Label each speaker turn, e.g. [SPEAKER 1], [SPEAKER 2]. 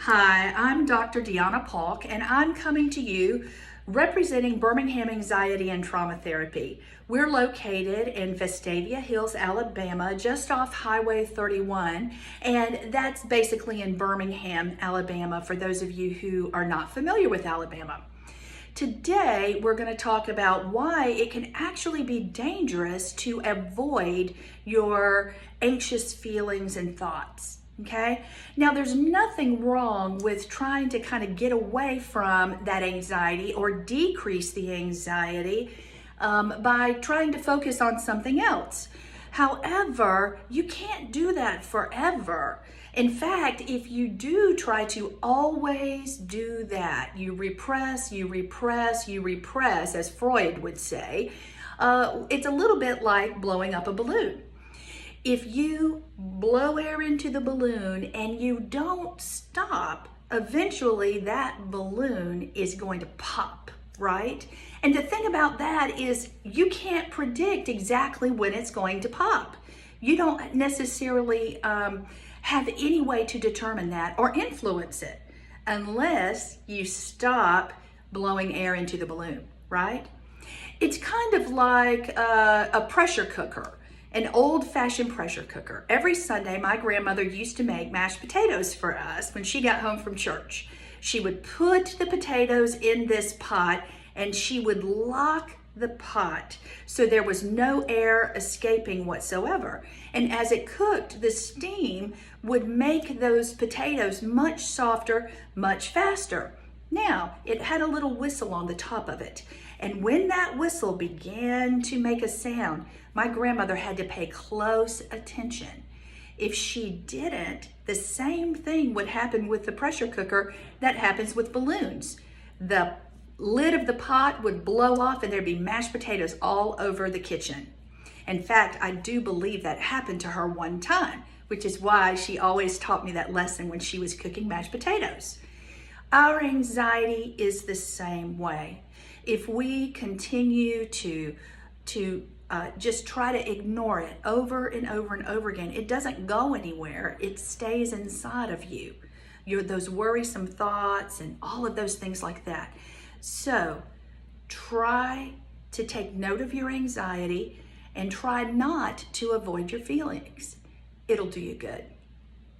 [SPEAKER 1] Hi, I'm Dr. Deanna Polk, and I'm coming to you representing Birmingham Anxiety and Trauma Therapy. We're located in Vestavia Hills, Alabama, just off Highway 31, and that's basically in Birmingham, Alabama, for those of you who are not familiar with Alabama. Today, we're going to talk about why it can actually be dangerous to avoid your anxious feelings and thoughts. Okay, now there's nothing wrong with trying to kind of get away from that anxiety or decrease the anxiety by trying to focus on something else. However, you can't do that forever. In fact, if you do try to always do that, you repress, as Freud would say, it's a little bit like blowing up a balloon. If you blow air into the balloon and you don't stop, eventually that balloon is going to pop, right? And the thing about that is you can't predict exactly when it's going to pop. You don't necessarily have any way to determine that or influence it unless you stop blowing air into the balloon, right? It's kind of like a pressure cooker. An old-fashioned pressure cooker. Every Sunday, my grandmother used to make mashed potatoes for us when she got home from church. She would put the potatoes in this pot and she would lock the pot so there was no air escaping whatsoever. And as it cooked, the steam would make those potatoes much softer, much faster. Now, it had a little whistle on the top of it. And when that whistle began to make a sound, my grandmother had to pay close attention. If she didn't, the same thing would happen with the pressure cooker that happens with balloons. The lid of the pot would blow off and there'd be mashed potatoes all over the kitchen. In fact, I do believe that happened to her one time, which is why she always taught me that lesson when she was cooking mashed potatoes. Our anxiety is the same way. If we continue to just try to ignore it over and over and over again, it doesn't go anywhere. It stays inside of you. Those worrisome thoughts and all of those things like that. So try to take note of your anxiety and try not to avoid your feelings. It'll do you good.